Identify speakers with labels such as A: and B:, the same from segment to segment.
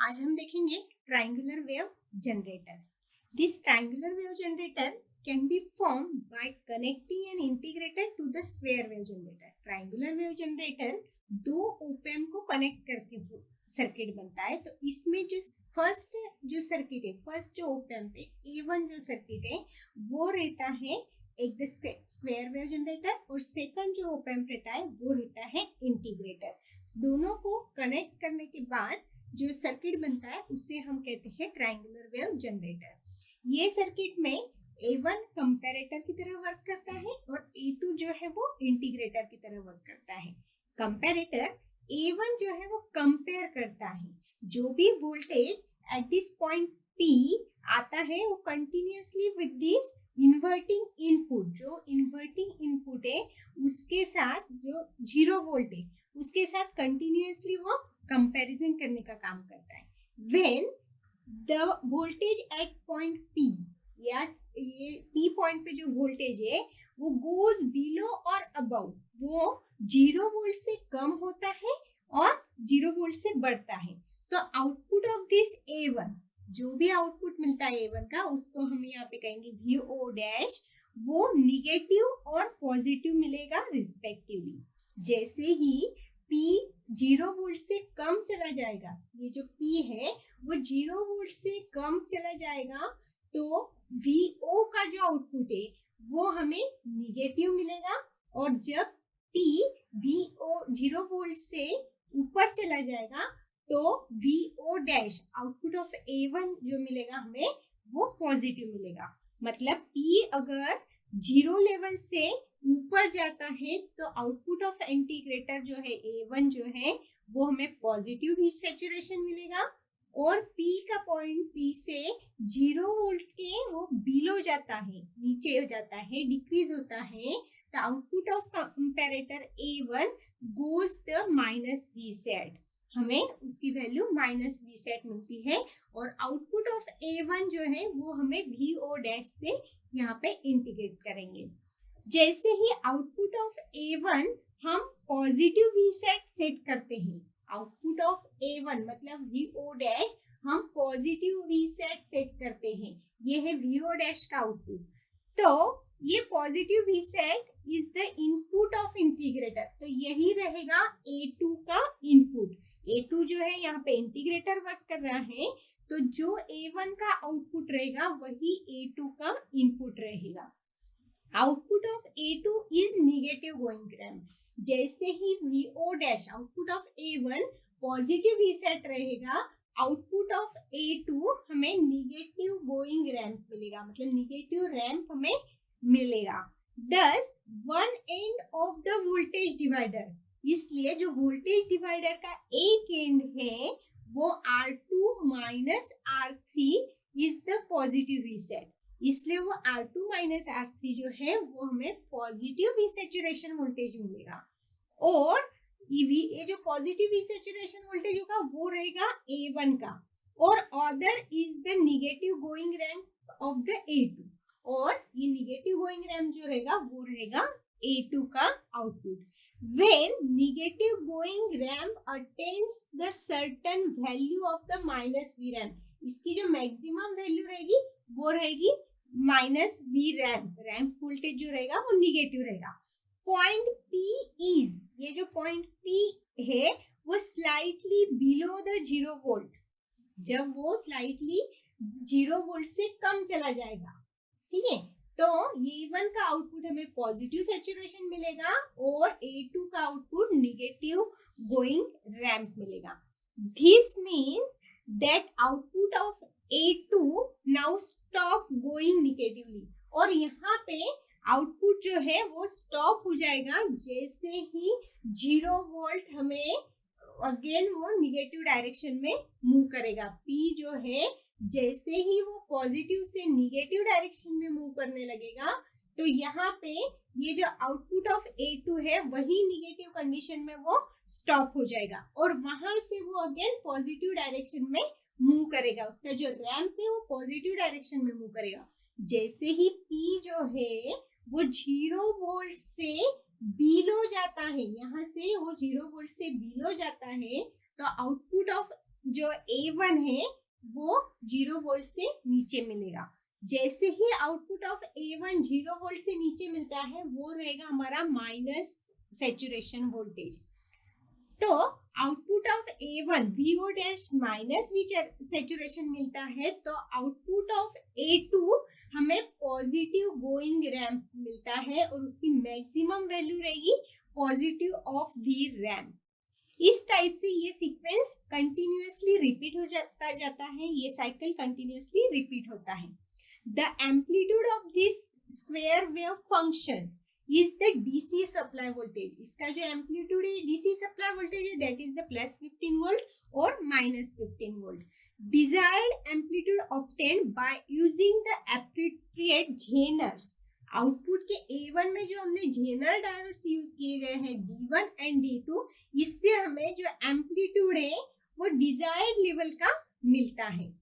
A: आज हम देखेंगे triangular wave generator. This triangular wave generator can be form by connecting an integrator to the square wave generator. Triangular wave generator दो op amp को connect करके circuit बनता है। तो इसमें जो फर्स्ट सर्किट है, फर्स्ट जो ओपैम पे A1 जो सर्किट है वो रहता है एक स्क्वायर वेव जनरेटर और सेकंड जो ओपैम रहता है वो रहता है इंटीग्रेटर। दोनों को कनेक्ट करने के बाद जो सर्किट बनता है उसे हम कहते हैं ट्रायंगुलर वेव जनरेटर। ये सर्किट में A1 कंपैरेटर की तरह वर्क करता है और A2 जो है वो इंटीग्रेटर की तरह वर्क करता है। कंपैरेटर A1 जो है वो कंपेयर करता है जो भी voltage at this point P आता है वो continuously with this inverting input, जो इन्वर्टिंग इनपुट है उसके साथ जो 0 वोल्ट है उसके साथ कंटिन्यूअसली वो कंपैरिजन करने का काम करता है। When the voltage at point P या ये P पॉइंट पे जो वोल्टेज है वो गोज बिलो और अबव, वो 0 वोल्ट से कम होता है और 0 वोल्ट से बढ़ता है। तो आउटपुट ऑफ दिस A1, जो भी आउटपुट मिलता है A1 का उसको हम यहाँ पे कहेंगे VO डैश, वो निगेटिव और पॉजिटिव मिलेगा रिस्पेक्टिवली। जैसे ही P 0 वोल्ट से कम चला जाएगा, ये जो P है वो 0 वोल्ट से कम चला जाएगा तो VO का जो आउटपुट है वो हमें निगेटिव मिलेगा। और जब P VO 0 वोल्ट से ऊपर चला जाएगा तो VO dash output of A1 जो मिलेगा हमें वो पॉजिटिव मिलेगा। मतलब P अगर 0 लेवल से ऊपर जाता है तो आउटपुट ऑफ इंटीग्रेटर जो है A1 जो है वो हमें पॉजिटिव हीट सैचुरेशन मिलेगा। और P का पॉइंट P से 0 वोल्ट के वो बिलो जाता है, नीचे हो जाता है, डिक्रीज होता है, the output of comparator A1 goes the minus V set, हमें उसकी वैल्यू माइनस V सेट मिलती है। और आउटपुट ऑफ A1 जो है वो हमें VO डैश से यहाँ पे इंटीग्रेट करेंगे। जैसे ही आउटपुट ऑफ A1 हम पॉजिटिव V सेट करते हैं, आउटपुट ऑफ A1 मतलब VO डैश हम पॉजिटिव V सेट करते हैं, ये है VO डैश का आउटपुट। तो ये positive V set is the input of integrator, तो यही रहेगा A2 का इनपुट। A2 जो है यहाँ पे इंटीग्रेटर वर्क कर रहा है तो जो A1 का आउटपुट रहेगा वही A2 का इनपुट रहेगा। Output of A2 is negative going ramp. जैसे ही VO dash output of A1 positive V set रहेगा, आउटपुट ऑफ A2 हमें निगेटिव गोइंग रैम्प मिलेगा, मतलब निगेटिव रैम्प हमें मिलेगा। दस one end of the voltage divider, इसलिए जो वोल्टेज डिवाइडर का एक एंड है वो R2 minus R3 is the positive V set, इसलिए वो R2 माइनस R3 जो है वो हमें पॉजिटिव V सैचुरेशन वोल्टेज मिलेगा। और ये जो पॉजिटिव V सैचुरेशन वोल्टेज होगा वो रहेगा A1 का, और other is the negative going ramp of the A2, और ये निगेटिव गोइंग रैम्प जो रहेगा वो रहेगा A2 का output. When negative going ramp attains the certain value of the minus V ramp, इसकी जो मैक्सिमम वैल्यू रहेगी वो रहेगी minus V ramp, ramp voltage जो रहेगा वो निगेटिव रहेगा। पॉइंट P इज, ये जो पॉइंट P है वो स्लाइटली बिलो द 0 वोल्ट, जब वो स्लाइटली 0 वोल्ट से कम चला जाएगा, ठीक है, तो A1 का आउटपुट हमें पॉजिटिव सैचुरेशन मिलेगा और A2 का आउटपुट निगेटिव गोइंग रैम्प मिलेगा। This means that output of A2 now stop going negatively, और यहाँ पे आउटपुट जो है वो स्टॉप हो जाएगा जैसे ही 0 वोल्ट हमें अगेन वो निगेटिव डायरेक्शन में मूव करेगा। P जो है जैसे ही वो पॉजिटिव से निगेटिव डायरेक्शन में मूव करने लगेगा तो यहाँ पे ये जो आउटपुट ऑफ A2 है वही निगेटिव कंडीशन में वो स्टॉप हो जाएगा और वहां से वो अगेन पॉजिटिव डायरेक्शन में मूव करेगा, उसका जो रैम्प है वो पॉजिटिव डायरेक्शन में मूव करेगा। जैसे ही P जो है वो 0 वोल्ट से बिलो जाता है, यहाँ से वो 0 वोल्ट से बिलो जाता है तो आउटपुट ऑफ जो A1 है वो 0 वोल्ट से नीचे मिलेगा। जैसे ही आउटपुट ऑफ A1 0 वोल्ट से नीचे मिलता है वो रहेगा हमारा माइनस सैचुरेशन वोल्टेज। तो output of A1 VO dash minus V saturation मिलता है, तो आउटपुट ऑफ A2 हमें पॉजिटिव गोइंग रैंप मिलता है और उसकी मैक्सिमम वैल्यू रहेगी पॉजिटिव ऑफ V रैंप। इस टाइप से ये सीक्वेंस कंटिन्यूअसली रिपीट हो जाता है, ये साइकिल कंटिन्यूअसली रिपीट होता है। The amplitude of this square wave function is the DC supply voltage. इसका जो एम्पलीट्यूड है डीसी सप्लाई वोल्टेज है that is the plus 15 volt और minus 15 volt. Desired amplitude obtained by using the appropriate zeners. Output के A1 में जो हमने Jenner diodes use किए गए हैं D1 एंड D2, इससे हमें जो एम्पलीट्यूड है वो डिजायर्ड लेवल का मिलता है।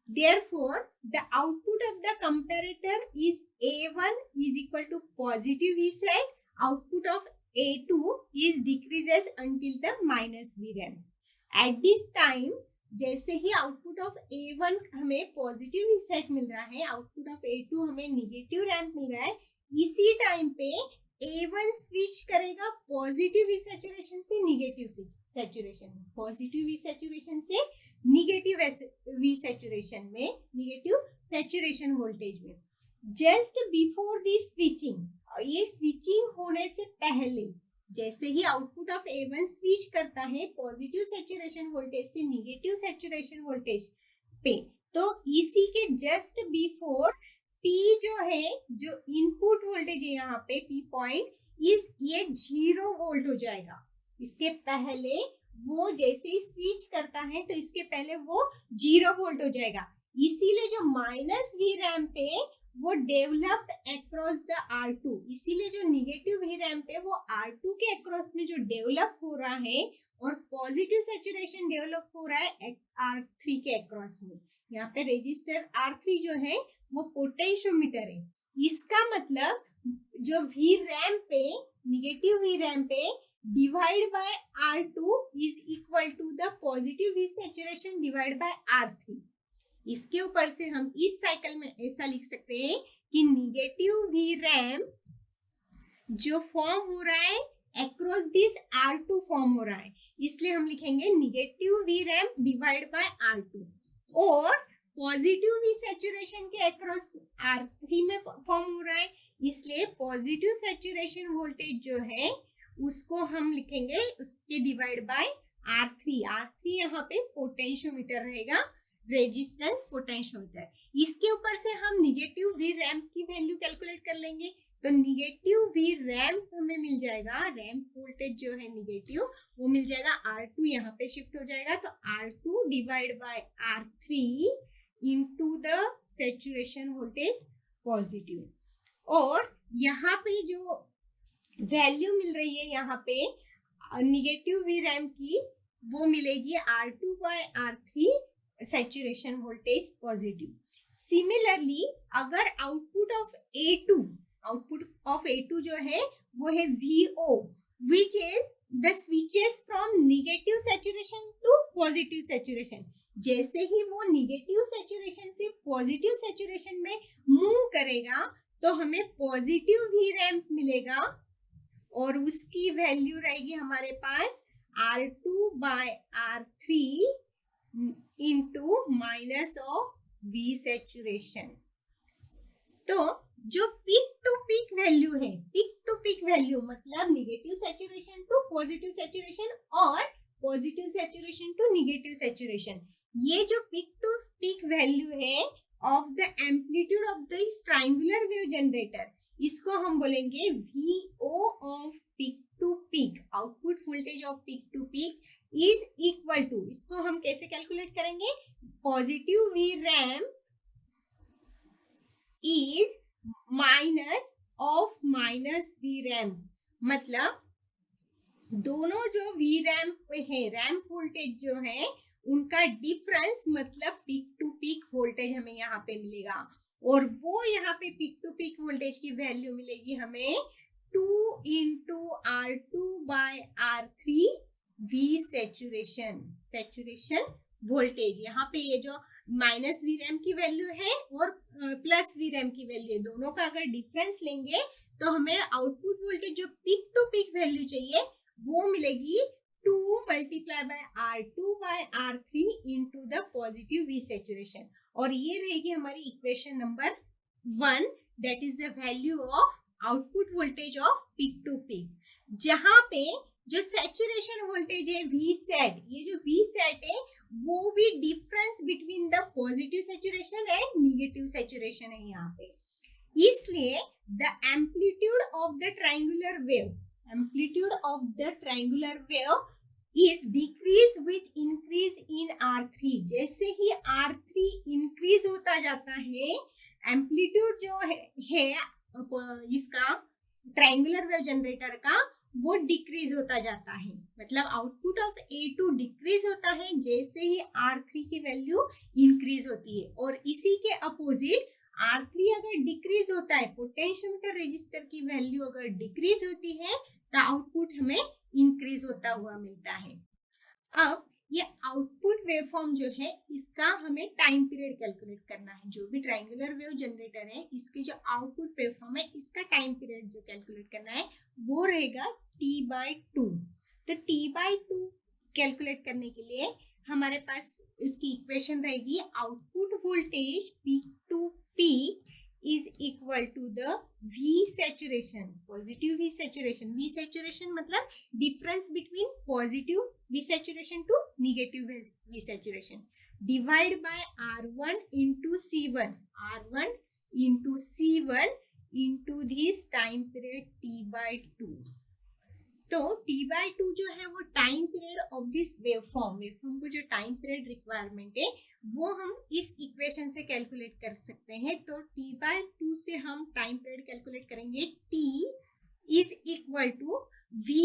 A: Therefore, the output of the comparator is A1 is equal to positive V side. Output of A2 is decreases until the minus V ramp. At this time, जैसे ही output of A1 हमें positive V set मिल रहा है, output of A2 हमें negative ramp मिल रहा है, इसी time पे A1 switch करेगा पॉजिटिव V सैचुरेशन से निगेटिव सैचुरेशन में, पॉजिटिव V सैचुरेशन से निगेटिव V सैचुरेशन में, निगेटिव सैचुरेशन वोल्टेज में। जस्ट बिफोर दिस स्विचिंग, ये स्विचिंग होने से पहले जैसे ही आउटपुट ऑफ A1 स्विच करता है पॉजिटिव सैचुरेशन वोल्टेज से निगेटिव सैचुरेशन वोल्टेज पे, तो इसी के जस्ट बिफोर P जो है, जो इनपुट वोल्टेज है यहाँ पे P पॉइंट, ये 0 वोल्ट हो जाएगा। इसके पहले वो जैसे ही स्विच करता है तो इसके पहले वो 0 वोल्ट हो जाएगा। इसीलिए जो माइनस V रैंप है वो डेवलप्ड अक्रॉस द R2, इसीलिए जो निगेटिव V रैंप है वो R2 के अक्रॉस में जो डेवलप हो रहा है और पॉजिटिव सैचुरेशन डेवलप हो रहा है R3 के अक्रॉस में। यहाँ पे रेजिस्टर R3 जो है वो पोटेंशियोमीटर है। इसका मतलब जो V रैंप है, निगेटिव V रैंप है, divide by R2 is equal to the positive V saturation divide by R3। इसके ऊपर से हम इस साइकिल में ऐसा लिख सकते हैं कि निगेटिव V रैंप जो फॉर्म हो रहा है अक्रॉस दिस R2 फॉर्म हो रहा है, इसलिए हम लिखेंगे negative V ramp divide by R2, और पॉजिटिव V सैचुरेशन के अक्रॉस R3 में फॉर्म हो रहा है, इसलिए पॉजिटिव सैचुरेशन वोल्टेज जो है उसको हम लिखेंगे उसके डिवाइड बाय R3। R3 यहाँ पे पोटेंशियोमीटर रहेगा, रेजिस्टेंस पोटेंशियोमीटर। इसके ऊपर से हम निगेटिव V रैंप की वैल्यू कैलकुलेट कर लेंगे, तो निगेटिव V रैंप हमें मिल जाएगा, रैंप वोल्टेज जो है निगेटिव वो मिल जाएगा R2 यहाँ पे शिफ्ट हो जाएगा, तो R2 divide by R3 into the saturation voltage positive. और यहाँ पे जो वैल्यू मिल रही है यहाँ पे निगेटिव V रैंप की, वो मिलेगी R2 by R3 saturation voltage positive. Similarly अगर आउटपुट ऑफ A2 जो है वो है VO, which is the switches from negative saturation to positive saturation। जैसे ही वो निगेटिव सैचुरेशन से पॉजिटिव सैचुरेशन में मूव करेगा तो हमें पॉजिटिव V रैंप मिलेगा और उसकी वैल्यू रहेगी हमारे पास R2 by R3 into minus of V saturation. तो जो पीक टू पीक वैल्यू है, पीक टू पीक वैल्यू मतलब negative saturation to positive saturation और positive saturation to negative saturation, ये जो पीक टू पीक वैल्यू है of the amplitude of the triangular wave generator, इसको हम बोलेंगे VO of peak to peak, output voltage of peak to peak is equal to, इसको हम कैसे calculate करेंगे, positive V ramp is minus of minus V ramp, मतलब दोनों जो V रैंप है, रैंप वोल्टेज जो है उनका डिफरेंस मतलब पीक टू पीक वोल्टेज हमें यहाँ पे मिलेगा, और वो यहाँ पे पीक टू पीक वोल्टेज की वैल्यू मिलेगी हमें 2 into R2 by R3 V saturation voltage, यहाँ पे ये जो माइनस वीरैम की वैल्यू है और प्लस वीरैम की वैल्यू है, दोनों का अगर डिफरेंस लेंगे तो हमें आउटपुट वोल्टेज जो पीक टू पीक वैल्यू चाहिए वो मिलेगी 2 multiply by R2 by R3 into the positive V saturation, और ये रहेगी हमारी equation number 1, that is the value of output voltage of peak to peak, जहां पे जो सैचुरेशन वोल्टेज है वी सेट, ये जो वी सेट है वो भी difference between the positive saturation and negative saturation है यहाँ पे। इसलिए the amplitude of the triangular wave, amplitude of the triangular wave is decrease with increase in R3। जैसे ही R3 इंक्रीज होता जाता है, एम्पलीट्यूड जो है इसका ट्रायंगुलर वेव जनरेटर का वो डिक्रीज होता जाता है, मतलब आउटपुट ऑफ A2 डिक्रीज होता है जैसे ही R3 की वैल्यू इंक्रीज होती है, और इसी के अपोजिट R3 अगर डिक्रीज होता है, पोटेंशियोमीटर रेजिस्टर की वैल्यू अगर डिक्रीज होती है तो आउटपुट हमें इंक्रीज होता हुआ मिलता है। अब ये आउटपुट वेवफॉर्म जो है इसका हमें टाइम पीरियड कैलकुलेट करना है। जो भी ट्रायंगुलर वेव जनरेटर है इसके जो आउटपुट वेवफॉर्म है इसका टाइम पीरियड जो कैलकुलेट करना है वो रहेगा T/2। तो T/2 कैलकुलेट करने के लिए हमारे पास इसकी इक्वेशन रहेगी output voltage peak to peak is equal to the V saturation, positive V saturation, V saturation मतलब difference between positive V saturation to negative V saturation, divide by R1 into C1, R1 into C1 into this time period T/2। तो T/2 जो है वो time period of this waveform, waveform को जो time period requirement है वो हम इस इक्वेशन से कैलकुलेट कर सकते हैं। तो T/2 से हम टाइम पीरियड कैलकुलेट करेंगे, T is equal to V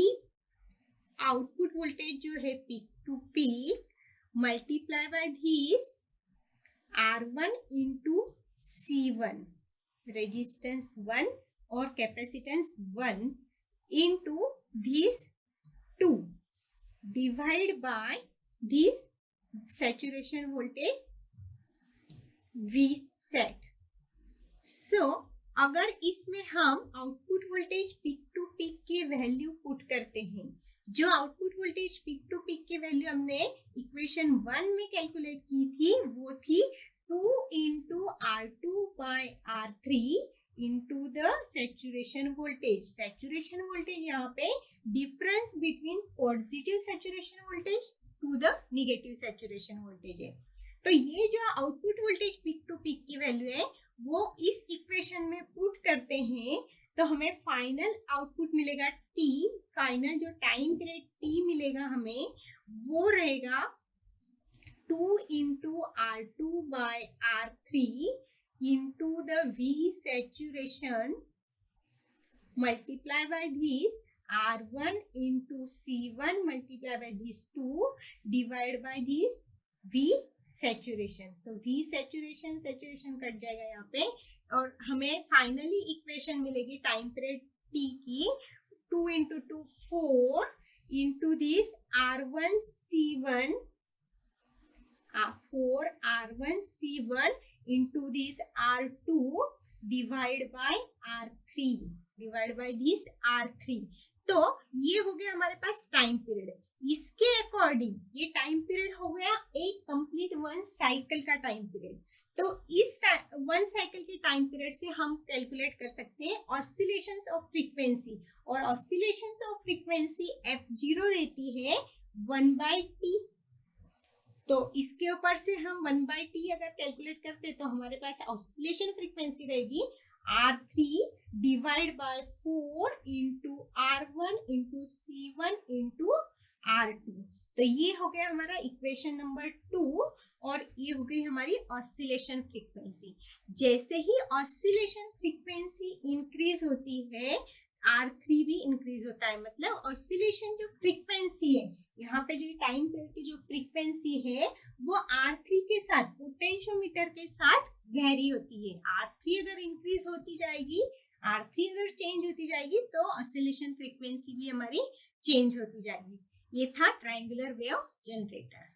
A: output voltage जो है peak to peak multiply by this R1 into C1, resistance 1 और capacitance 1 into this 2 divide by this saturation voltage V set। So अगर इसमें हम output voltage peak to peak की value put करते हैं, जो output voltage peak to peak की value हमने इक्वेशन 1 में कैलकुलेट की थी वो थी 2 into R2 by R3 into the saturation voltage। saturation voltage यहाँ पे difference between positive saturation voltage to the negative saturation voltage है। तो ये जो output voltage peak to peak की वैल्यू है वो इस इक्वेशन में पुट करते हैं तो हमें फाइनल आउटपुट मिलेगा T, फाइनल जो टाइम पीरियड T मिलेगा हमें वो रहेगा 2 into R2 by R3 into the V saturation multiply by this R1 into C1 multiply by this 2 divide by this V saturation। तो V saturation saturation कट जाएगा यहाँ पे और हमें फाइनली इक्वेशन मिलेगी टाइम पीरियड T की 2 into 2 4 into this R1 C1 4 R1 C1 into this R2 divide by R3 divide by this R3। तो ये हो गया हमारे पास टाइम पीरियड। इसके अकॉर्डिंग ये टाइम पीरियड हो गया एक कंप्लीट 1 साइकिल का टाइम पीरियड। तो इस 1 साइकिल के टाइम पीरियड से हम कैलकुलेट कर सकते हैं ऑसिलेशंस ऑफ फ्रीक्वेंसी, और ऑसिलेशंस ऑफ फ्रीक्वेंसी f0 रहती है 1/t। तो इसके ऊपर से हम 1/t अगर कैलकुलेट करते तो हमारे पास ऑसिलेशन फ्रीक्वेंसी रहेगी R3 divide by 4 into R1 into C1 into R2। तो ये हो गया हमारा इक्वेशन नंबर 2 और ये हो गई हमारी ऑसिलेशन फ्रीक्वेंसी। जैसे ही ऑसिलेशन फ्रीक्वेंसी इंक्रीज होती है R3 भी इंक्रीज होता है, मतलब ऑसिलेशन जो फ्रीक्वेंसी है यहाँ पे जो टाइम पीरियड की जो फ्रीक्वेंसी है वो R3 के साथ पोटेंशियोमीटर के साथ वेरी होती है। R3 अगर इंक्रीज होती जाएगी, R3 अगर चेंज होती जाएगी तो ऑसिलेशन फ्रीक्वेंसी भी हमारी चेंज होती जाएगी। ये था ट्रायंगुलर वेव जनरेटर।